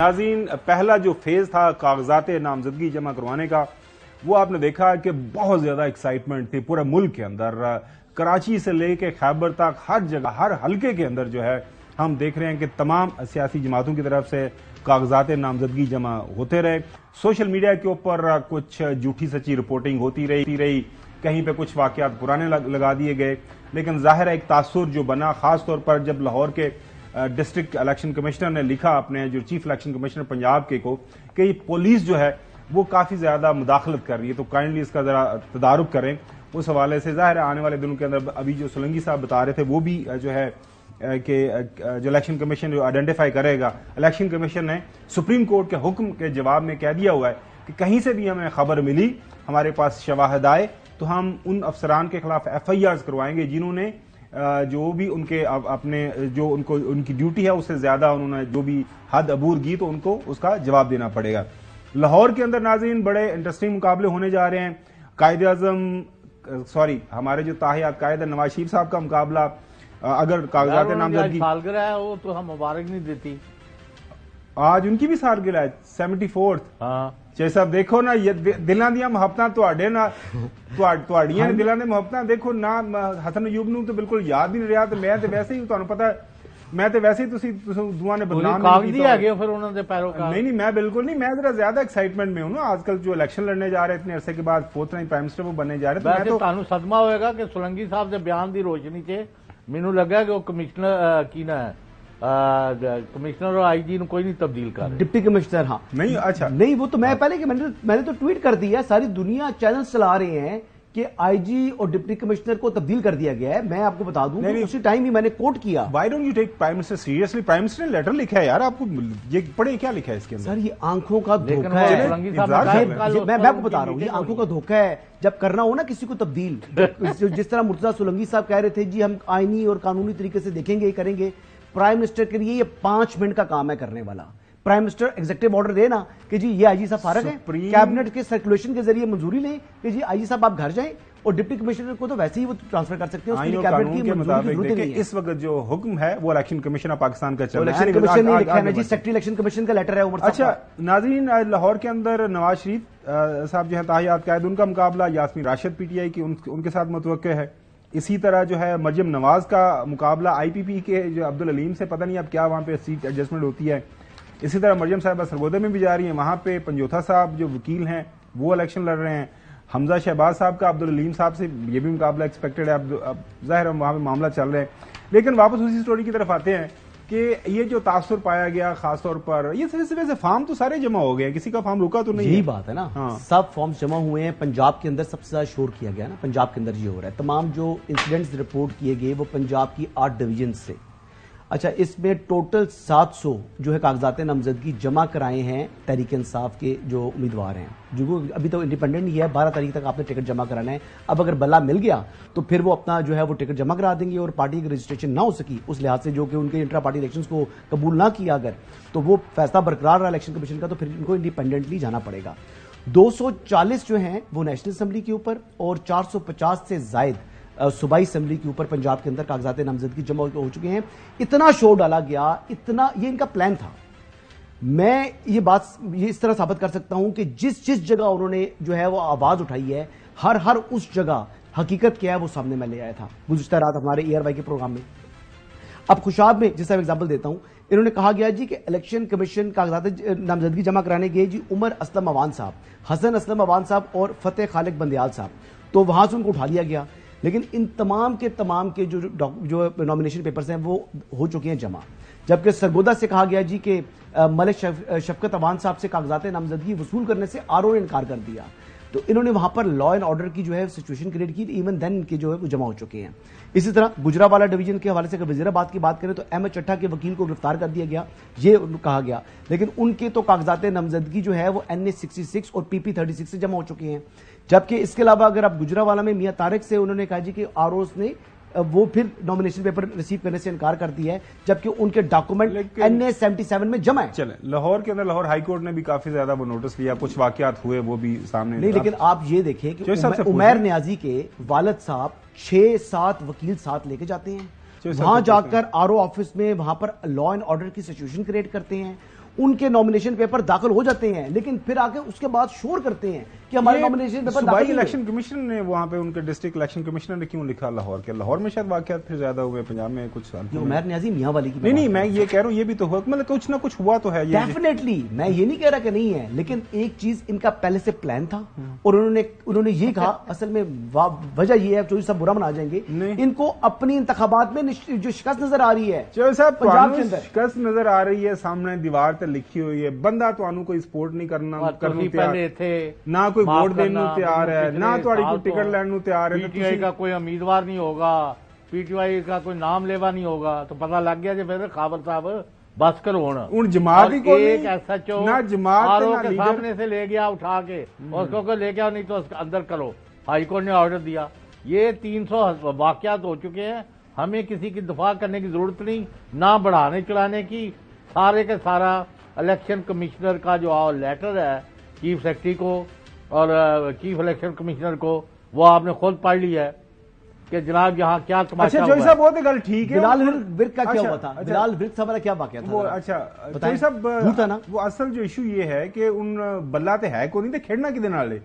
नाज़रीन, पहला जो फेज था कागजात नामजदगी जमा करवाने का, वो आपने देखा कि बहुत ज्यादा एक्साइटमेंट थी पूरे मुल्क के अंदर। कराची से लेके खैबर तक हर जगह, हर हलके के अंदर जो है हम देख रहे हैं कि तमाम सियासी जमातों की तरफ से कागजात नामजदगी जमा होते रहे। सोशल मीडिया के ऊपर कुछ झूठी सच्ची रिपोर्टिंग होती रही, कहीं पे कुछ वाकयात पुराने लगा दिए गए, लेकिन जाहिर है एक तासुर जो बना, खास तौर पर जब लाहौर के डिस्ट्रिक्ट इलेक्शन कमिश्नर ने लिखा अपने जो चीफ इलेक्शन कमिश्नर पंजाब के को कि पुलिस जो है वो काफी ज्यादा मुदाखलत कर रही है, तो काइंडली इसका जरा तदारुक करें। उस हवाले से जाहिर है आने वाले दिनों के अंदर अभी जो सोलंकी साहब बता रहे थे वो भी जो है कि जो इलेक्शन कमीशन जो आइडेंटिफाई करेगा, इलेक्शन कमीशन ने सुप्रीम कोर्ट के हुक्म के जवाब में कह दिया हुआ है कि कहीं से भी हमें खबर मिली, हमारे पास शवाहिद आए, तो हम उन अफसरान के खिलाफ FIRs करवाएंगे जिन्होंने जो भी उनके अपने जो उनको उनकी ड्यूटी है उससे ज्यादा उन्होंने जो भी हद अबूर की, तो उनको उसका जवाब देना पड़ेगा। लाहौर के अंदर नाज़रीन बड़े इंटरेस्टिंग मुकाबले होने जा रहे हैं। हमारे जो ताहियात कायद नवाज शरीफ साहब का मुकाबला, अगर कागजात नामजदगी सालगिरह है वो तो हम मुबारक नहीं देती, आज उनकी भी सालगिरह है 74th। हाँ जे साहब देखो ना, ये दिलों दी मुहब्बतां तुहाडे ना तुहाडियां ने दिलों दी मुहब्बतां देखो ना। हसन अयूब नूं तो बिल्कुल याद ही नहीं रहा, तो मैं तो वैसे ही तुहानूं पता मैं तो वैसे ही तुसी दुआ ने बदनाम कागजी है गए फिर उन्होंने पैरोकार। नहीं, मैं बिल्कुल नहीं, मैं जरा ज्यादा एक्साइटमेंट में हूं ना। आजकल जो इलेक्शन लड़ने जा रहे हैं इतने अरसे के बाद, 4th टाइम प्राइम मिनिस्टर वो बनने जा रहे हैं, तो ਤੁਹਾਨੂੰ सदमा होएगा कि सोलंकी साहब के बयान की रोशनी च मैनूं लगा कि वो कमिश्नर की ना कमिश्नर और IG को कोई नहीं तब्दील कर, डिप्टी कमिश्नर। हाँ नहीं, अच्छा नहीं, वो तो मैं पहले कि मैंने तो ट्वीट कर दिया, सारी दुनिया चैनल चला रहे हैं कि IG और डिप्टी कमिश्नर को तब्दील कर दिया गया है। मैं आपको बता दूं कि उसी टाइम ही मैंने कोट किया। Why don't you take prime minister seriously? Prime minister ने लेटर लिखा है यार, आपको ये पढ़े क्या लिखा है इसके अंदर? सर ये आंखों का धोखा है, मैं आपको बता रहा हूँ, ये आंखों का धोखा है। जब करना हो ना किसी को तब्दील, जिस तरह मुर्तजा सोलंकी साहब कह रहे थे जी हम आईनी और कानूनी तरीके से देखेंगे, करेंगे। प्राइम मिनिस्टर के लिए ये 5 मिनट का काम है करने वाला। प्राइम मिनिस्टर एग्जीक्यूटिव ऑर्डर दे ना कि जी ये IG साहब फारग है, कैबिनेट के सर्कुलेशन के जरिए मंजूरी लें कि जी IG साहब आप घर जाएं, और डिप्टी कमिश्नर को तो वैसे ही वो ट्रांसफर कर सकते हैं, उसके लिए कैबिनेट की मंजूरी की जरूरत नहीं है। इस वक्त जो हुक्म है वो इलेक्शन कमीशन ऑफ पाकिस्तान का चल रहा है। इलेक्शन कमीशन ने लिखा है ना जी, सेक्रेटरी इलेक्शन कमीशन का लेटर है उमर साहब। अच्छा नाज़रीन, लाहौर के अंदर नवाज शरीफ साहब जो है ताहियात कायद, उनका मुकाबला यास्मीन राशिद PTI की उनके साथ मुतवक्के है। इसी तरह जो है मरियम नवाज का मुकाबला IPP के जो अब्दुल अलीम से, पता नहीं अब क्या वहां पे सीट एडजस्टमेंट होती है। इसी तरह मरियम साहब सरगोदा में भी जा रही हैं, वहां पे पंजोथा साहब जो वकील हैं वो इलेक्शन लड़ रहे हैं। हमजा शहबाज साहब का अब्दुल अलीम साहब से ये भी मुकाबला एक्सपेक्टेड है। अब जाहिर है वहां पे मामला चल रहे हैं, लेकिन वापस उसी स्टोरी की तरफ आते हैं कि ये जो तासुर पाया गया, खासतौर पर ये वैसे फॉर्म तो सारे जमा हो गए, किसी का फॉर्म रुका तो नहीं? यही बात है ना। हाँ। सब फॉर्म्स जमा हुए हैं। पंजाब के अंदर सबसे ज्यादा शोर किया गया ना, पंजाब के अंदर ये हो रहा है। तमाम जो इंसिडेंट्स रिपोर्ट किए गए वो पंजाब की 8 डिवीजन से। अच्छा, इसमें टोटल 700 जो है कागजात नामजदगी जमा कराए हैं तहरीक इंसाफ के जो उम्मीदवार हैं, जो अभी तो इंडिपेंडेंट ही है। 12 तारीख तक आपने टिकट जमा कराना है। अब अगर बल्ला मिल गया तो फिर वो अपना जो है वो टिकट जमा करा देंगे, और पार्टी की रजिस्ट्रेशन ना हो सकी उस लिहाज से, जो कि उनके इंट्रा पार्टी इलेक्शंस को कबूल ना किया अगर, तो वो फैसला बरकरार रहा इलेक्शन कमीशन का, तो फिर इनको इंडिपेंडेंटली जाना पड़ेगा। 240 जो हैं वो नेशनल असेंबली के ऊपर, और 450 से जायद सूबाई असेंबली के ऊपर पंजाब के अंदर कागजात नामजदगी जमा हो चुके हैं। इतना शोर डाला गया, इतना, ये इनका प्लान था। मैं ये इस तरह साबित कर सकता हूं कि जिस जगह उन्होंने जो है वो आवाज उठाई है, हर उस जगह हकीकत क्या है वो सामने मैं ले आया था गुज़िश्ता रात हमारे ERY के प्रोग्राम में। अब खुशाब में जिस तरह एग्जाम्पल देता हूं, इन्होंने कहा गया जी कि इलेक्शन कमीशन कागजात नामजदगी जमा कराने गए जी उमर असलम अवान साहब, हसन असलम अवान साहब और फतेह खालिक बंदियाल साहब, तो वहां से उनको उठा लिया गया। लेकिन इन तमाम के जो नॉमिनेशन पेपर्स हैं वो हो चुके हैं जमा। जबकि सरगोदा से कहा गया जी कि मलिक शफकत अवान साहब से कागजात नामजदगी वसूल करने से RO ने इनकार कर दिया, तो इन्होंने वहां पर लॉ एंड ऑर्डर की जो है सिचुएशन क्रिएट की। इवन देन इनके जो है वो जमा हो चुके हैं। इसी तरह गुजरावाला डिवीजन के हवाले से अगर वजीराबाद की बात करें तो अहमद चट्टा के वकील को गिरफ्तार कर दिया गया, ये कहा गया, लेकिन उनके तो कागजात नामजदगी जो है वो NA 66 और PP 36 से जमा हो चुके हैं। जबकि इसके अलावा अगर आप गुजरावाला में मियां तारिक से उन्होंने कहा जी कि ROs ने वो फिर नॉमिनेशन पेपर रिसीव करने से इनकार कर दिया है, जबकि उनके डॉक्यूमेंट NA 77 में जमा है। चले, लाहौर के अंदर लाहौर हाई कोर्ट ने भी काफी ज्यादा वो नोटिस लिया, कुछ वाकयात हुए वो भी सामने नहीं, लेकिन आप ये देखें कि उमैर नियाजी के वालिद साहब 6-7 वकील साथ लेके जाते हैं, वहां जाकर RO ऑफिस में वहां पर लॉ एंड ऑर्डर की सिचुएशन क्रिएट करते हैं। उनके नॉमिनेशन पेपर दाखिल हो जाते हैं, लेकिन फिर आके उसके बाद शोर करते हैं कि हमारे नॉमिनेशन पेपर दाखिल। इलेक्शन कमीशन ने वहां पे उनके डिस्ट्रिक्ट इलेक्शन कमिश्नर ने क्यों लिखा लाहौर के? लाहौर में शायद वाकयात फिर ज्यादा हुए, पंजाब में कुछ उमैर नियाजी मियां वाली की नहीं, मैं ये कह रहा हूँ ये भी तो हुआ, मतलब कुछ ना कुछ हुआ तो है। डेफिनेटली मैं ये नहीं कह रहा कि नहीं है, लेकिन एक चीज इनका पहले से प्लान था और उन्होंने ये कहा। असल में वजह ये है, चौधरी साहब बुरा मना जाएंगे, इनको अपनी इंतखाबात में जो शिकस्त नजर आ रही है, चौधरी साहब पंजाब के अंदर शिकस्त नजर आ रही है, सामने दीवार पे लिखी हुई है, बंदा तो कोई सपोर्ट नहीं करना तैयार, ना कोई वोट देने तैयार है, ना कोई टिकट लेने तैयार है। पीटीआई का कोई उम्मीदवार नहीं होगा, पीटीआई का कोई नाम लेवा नहीं होगा, तो पता लग गया जो फिर खाबर साहब बस करो उन जमात को एक एसएचओ ना जमात के सामने से ले गया उठा के, उसको ले गया, नहीं तो अंदर करो, हाईकोर्ट ने ऑर्डर दिया। ये 300 वाकयात हो चुके हैं, हमें किसी की दफा करने की जरूरत नहीं, ना बढ़ाने चढ़ाने की। सारे के सारा इलेक्शन कमिश्नर का जो लेटर है चीफ सेक्रेटरी को और चीफ इलेक्शन कमिश्नर को, वो आपने खुद पढ़ लिया है कि जनाब यहाँ क्या तमाशा हुआ। अच्छा, बहुत गल ठीक है। बिलाल विर्क का क्या हुआ था? बिलाल विर्क साहब का क्या वाकया था? वो अच्छा साहब ना, वो असल जो इशू ये है कि उन बल्ला तो है को नहीं, तो खेड़ना किदे नाल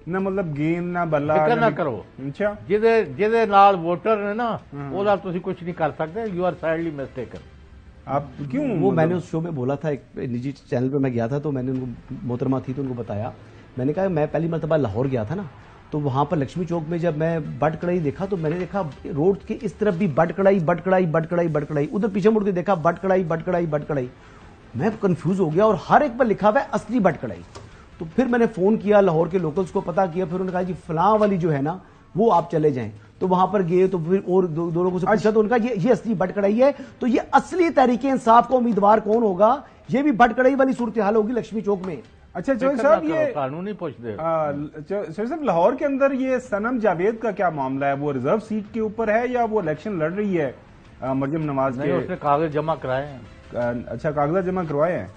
ना, मतलब गेंद ना बल्ला ना करो। अच्छा, जिदे नाल वोटर ने ना ओदा तुसी कुछ नहीं कर सकते, यू आर सैडली मिस्टेकन। आप क्यों? वो मैंने उस शो में बोला था, एक निजी चैनल पे मैं गया था, तो मैंने उनको, मोहतरमा थी तो उनको बताया, मैंने कहा मैं पहली मरतबा लाहौर गया था ना, तो वहां पर लक्ष्मी चौक में जब मैं बट कढ़ाई देखा तो मैंने देखा रोड के इस तरफ भी बट कढ़ाई, उधर पीछे मुड़ के देखा बट कढ़ाई। मैं कंफ्यूज हो गया और हर एक पर लिखा हुआ है असली बट कढ़ाई। तो फिर मैंने फोन किया लाहौर के लोकल्स को, पता किया, फिर उन्होंने कहा जी फलां वाली जो है ना वो आप चले जाएं। तो वहां पर गए तो फिर और दो लोगों से पूछा तो उनका ये असली बट कढ़ाई है। तो ये असली तहरीके इंसाफ का उम्मीदवार कौन होगा, ये भी बट कढ़ाई वाली सूरत हाल होगी लक्ष्मी चौक में। अच्छा चौधरी साहब, ये कानूनी पूछते चौधरी साहब, लाहौर के अंदर ये सनम जावेद का क्या मामला है? वो रिजर्व सीट के ऊपर है या वो इलेक्शन लड़ रही है मरियम नवाज के? उसने कागज जमा कराए हैं। अच्छा, कागजात जमा करवाए हैं।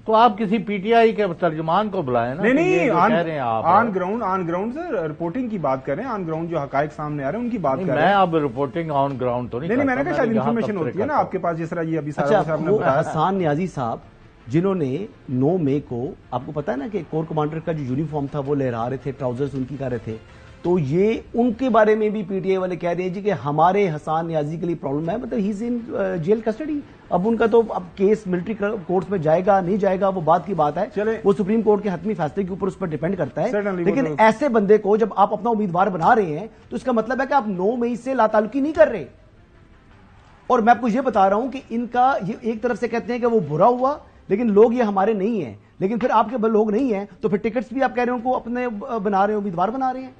तो आप किसी पीटीआई के तर्जुमान को बुलाए ना। नहीं, ऑन ग्राउंड से रिपोर्टिंग की बात करें, ऑन ग्राउंड जो हकायक सामने आ रहे हैं उनकी बात करें। मैं अब रिपोर्टिंग ऑन ग्राउंड तो नहीं, मैंने कहा शायद इन्फॉर्मेशन होती है ना आपके पास, जिस तरह ये अभी सारा आपने बताया। हसन नियाजी साहब जिन्होंने 9 मई को, आपको पता है ना कि कोर कमांडर का जो यूनिफॉर्म था वो लहरा रहे थे, ट्राउजर्स उनकी कर रहे थे, तो ये उनके बारे में भी पीटीआई वाले कह रहे हैं जी कि हमारे हसन नियाजी के लिए प्रॉब्लम है, मतलब he is in jail custody. अब उनका तो अब केस मिलिट्री कोर्ट में जाएगा नहीं जाएगा वो बात की बात है, वो सुप्रीम कोर्ट के हतमी फैसले के ऊपर उस पर डिपेंड करता है। लेकिन ऐसे बंदे को जब आप अपना उम्मीदवार बना रहे हैं तो इसका मतलब है कि आप 9 मई से लाताल्लुकी नहीं कर रहे। और मैं आपको ये बता रहा हूं कि इनका ये एक तरफ से कहते हैं कि वो बुरा हुआ, लेकिन लोग ये हमारे नहीं है, लेकिन फिर आपके लोग नहीं है तो फिर टिकट्स भी आप कह रहे हो उनको अपने बना रहे हो, उम्मीदवार बना रहे हैं।